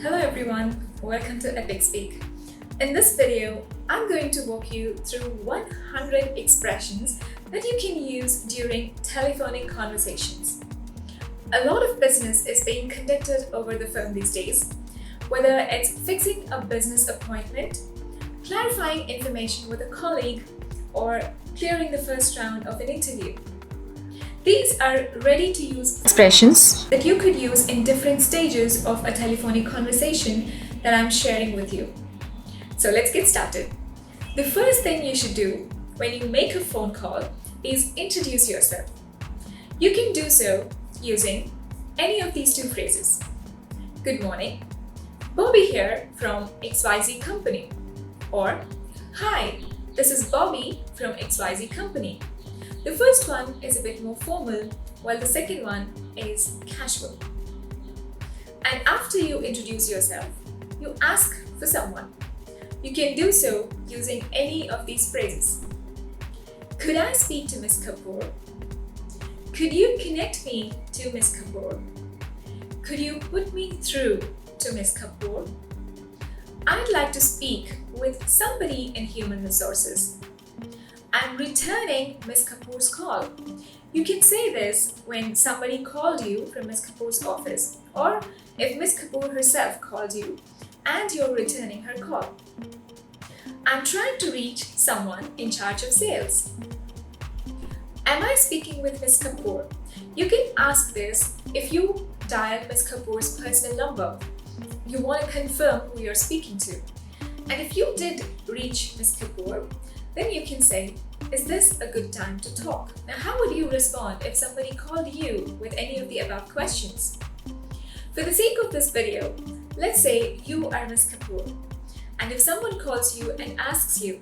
Hello everyone, welcome to Epic Speak. In this video, I'm going to walk you through 100 expressions that you can use during telephonic conversations. A lot of business is being conducted over the phone these days, whether it's fixing a business appointment, clarifying information with a colleague, or clearing the first round of an interview. These are ready-to-use expressions that you could use in different stages of a telephonic conversation that I'm sharing with you. So let's get started. The first thing you should do when you make a phone call is introduce yourself. You can do so using any of these two phrases. Good morning, Bobby here from XYZ Company. Or, hi, this is Bobby from XYZ Company. The first one is a bit more formal, while the second one is casual. And after you introduce yourself, you ask for someone. You can do so using any of these phrases. Could I speak to Miss Kapoor? Could you connect me to Miss Kapoor? Could you put me through to Miss Kapoor? I'd like to speak with somebody in human resources. I'm returning Miss Kapoor's call. You can say this when somebody called you from Miss Kapoor's office, or if Miss Kapoor herself called you and you're returning her call. I'm trying to reach someone in charge of sales. Am I speaking with Miss Kapoor? You can ask this if you dial Miss Kapoor's personal number. You want to confirm who you're speaking to. And if you did reach Miss Kapoor, then you can say, is this a good time to talk? Now, how would you respond if somebody called you with any of the above questions? For the sake of this video, let's say you are Miss Kapoor. And if someone calls you and asks you,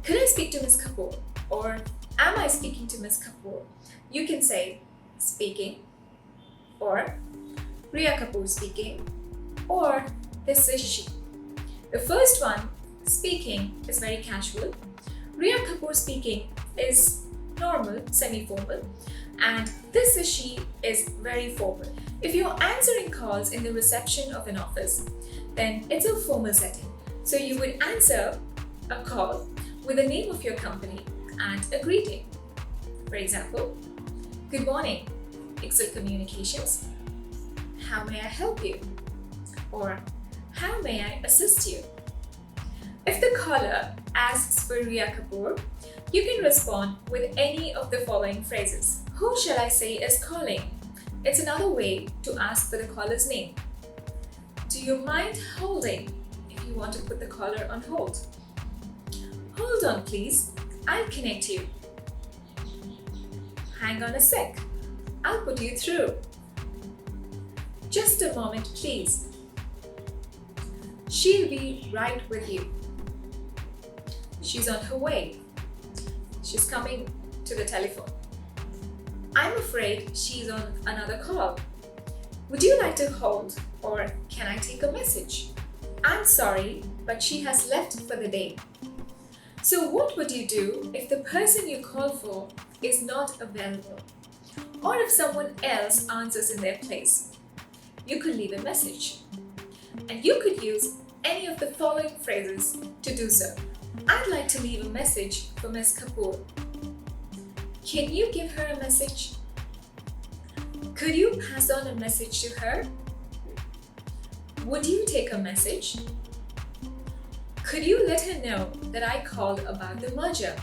could I speak to Miss Kapoor? Or am I speaking to Miss Kapoor? You can say, speaking, or Riya Kapoor speaking, or this is she. The first one, speaking, is very casual. Riya Kapoor speaking is normal, semi-formal, and this is she is very formal. If you're answering calls in the reception of an office, then it's a formal setting. So you would answer a call with the name of your company and a greeting. For example, good morning, Excel Communications. How may I help you? Or how may I assist you? If the caller asks for Riya Kapoor, you can respond with any of the following phrases. Who shall I say is calling? It's another way to ask for the caller's name. Do you mind holding if you want to put the caller on hold? Hold on please, I'll connect you. Hang on a sec, I'll put you through. Just a moment please. She'll be right with you. She's on her way. She's coming to the telephone. I'm afraid she's on another call. Would you like to hold, or can I take a message? I'm sorry, but she has left for the day. So what would you do if the person you call for is not available? Or if someone else answers in their place? You could leave a message. And you could use any of the following phrases to do so. I'd like to leave a message for Miss Kapoor. Can you give her a message? Could you pass on a message to her? Would you take a message? Could you let her know that I called about the merger?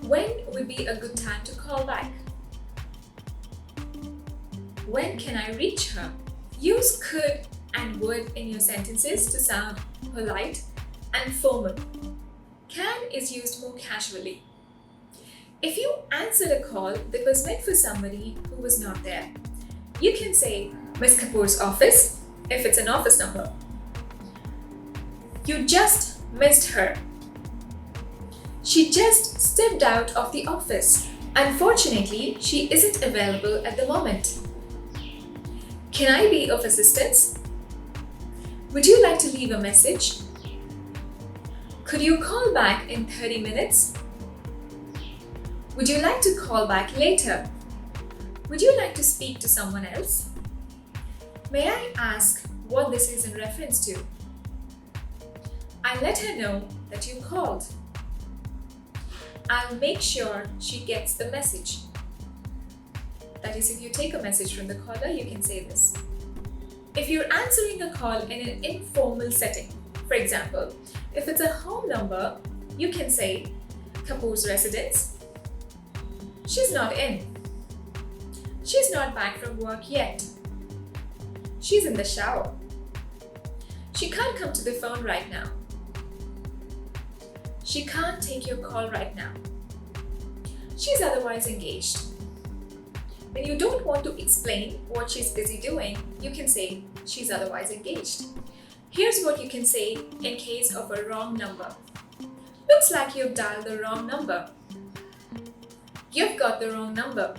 When would be a good time to call back? When can I reach her? Use could and would in your sentences to sound polite and formal. Can is used more casually. If you answered a call that was meant for somebody who was not there, you can say Miss Kapoor's office if it's an office number. You just missed her. She just stepped out of the office. Unfortunately, she isn't available at the moment. Can I be of assistance? Would you like to leave a message? Could you call back in 30 minutes? Would you like to call back later? Would you like to speak to someone else? May I ask what this is in reference to? I'll let her know that you called. I'll make sure she gets the message. That is, if you take a message from the caller, you can say this. If you're answering a call in an informal setting, for example, if it's a home number, you can say, Kapoor's residence. She's not in. She's not back from work yet. She's in the shower. She can't come to the phone right now. She can't take your call right now. She's otherwise engaged. When you don't want to explain what she's busy doing, you can say she's otherwise engaged. Here's what you can say in case of a wrong number. Looks like you've dialed the wrong number. You've got the wrong number.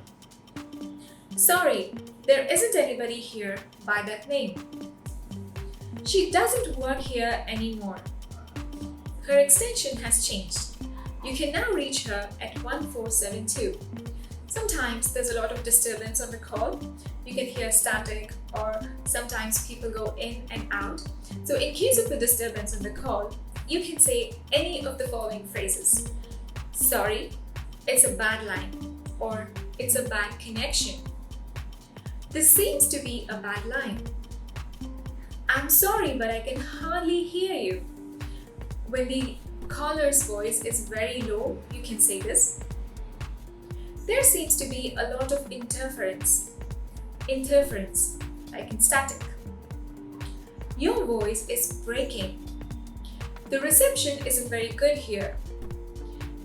Sorry, there isn't anybody here by that name. She doesn't work here anymore. Her extension has changed. You can now reach her at 1472. Sometimes there's a lot of disturbance on the call. You can hear static, or sometimes people go in and out. So in case of a disturbance on the call, you can say any of the following phrases. Sorry, it's a bad line, or it's a bad connection. This seems to be a bad line. I'm sorry, but I can hardly hear you. When the caller's voice is very low, you can say this. There seems to be a lot of interference. Interference, like in static. Your voice is breaking. The reception isn't very good here.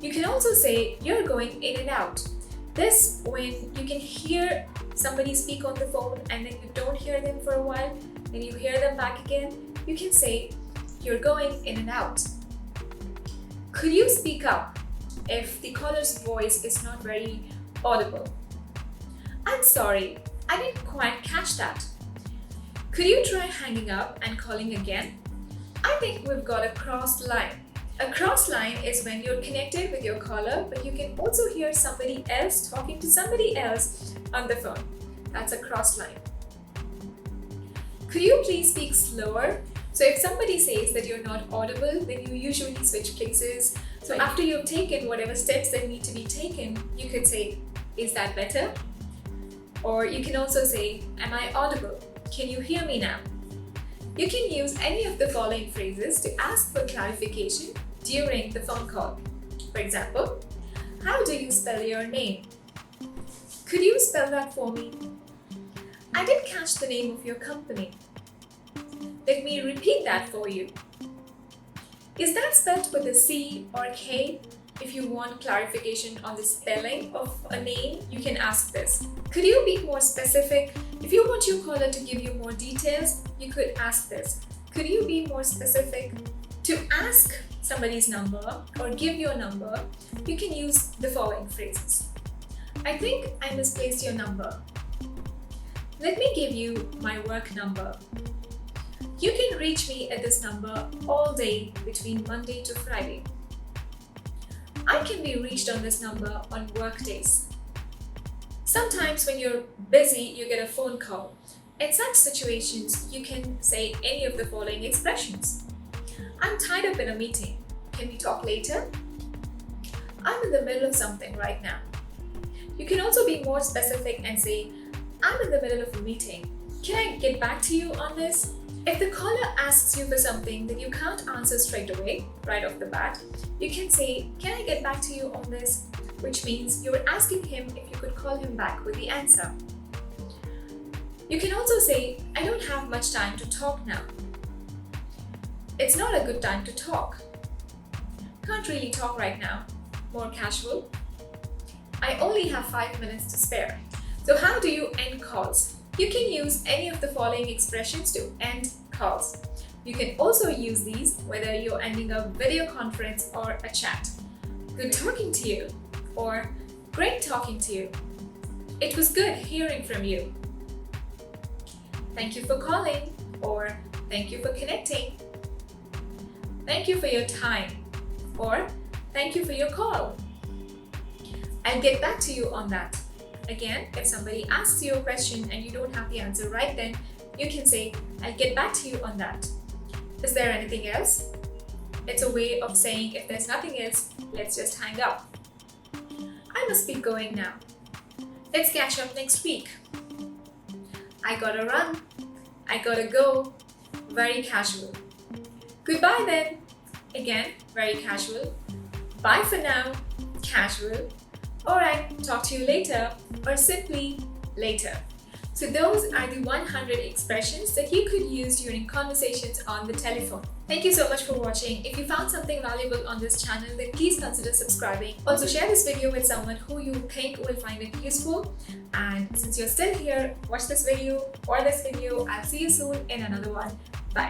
You can also say you're going in and out. This when you can hear somebody speak on the phone and then you don't hear them for a while, then you hear them back again, you can say you're going in and out. Could you speak up if the caller's voice is not very audible? I'm sorry, I didn't quite catch that. Could you try hanging up and calling again? I think we've got a crossed line. A crossed line is when you're connected with your caller, but you can also hear somebody else talking to somebody else on the phone. That's a crossed line. Could you please speak slower? So if somebody says that you're not audible, then you usually switch places. So after you've taken whatever steps that need to be taken, you could say, is that better? Or you can also say, am I audible? Can you hear me now? You can use any of the following phrases to ask for clarification during the phone call. For example, how do you spell your name? Could you spell that for me? I didn't catch the name of your company. Let me repeat that for you. Is that spelled with a C or K? If you want clarification on the spelling of a name, you can ask this. Could you be more specific? If you want your caller to give you more details, you could ask this. Could you be more specific? To ask somebody's number or give your number, you can use the following phrases. I think I misplaced your number. Let me give you my work number. You can reach me at this number all day between Monday to Friday. I can be reached on this number on work days. Sometimes when you're busy, you get a phone call. In such situations, you can say any of the following expressions. I'm tied up in a meeting. Can we talk later? I'm in the middle of something right now. You can also be more specific and say, I'm in the middle of a meeting. Can I get back to you on this? If the caller asks you for something that you can't answer straight away, right off the bat, you can say, can I get back to you on this? Which means you're asking him if you could call him back with the answer. You can also say, I don't have much time to talk now. It's not a good time to talk. Can't really talk right now. More casual. I only have 5 minutes to spare. So how do you end calls? You can use any of the following expressions to end calls. You can also use these whether you're ending a video conference or a chat. Good talking to you, or great talking to you. It was good hearing from you. Thank you for calling, or thank you for connecting. Thank you for your time, or thank you for your call. I'll get back to you on that. Again, if somebody asks you a question and you don't have the answer right then, you can say, I'll get back to you on that. Is there anything else? It's a way of saying if there's nothing else, let's just hang up. I must be going now. Let's catch up next week. I gotta run. I gotta go. Very casual. Goodbye then. Again, very casual. Bye for now. Casual. Alright, talk to you later, or simply later. So those are the 100 expressions that you could use during conversations on the telephone. Thank you so much for watching. If you found something valuable on this channel, then please consider subscribing. Also share this video with someone who you think will find it useful. And since you're still here, watch this video or this video. I'll see you soon in another one. Bye.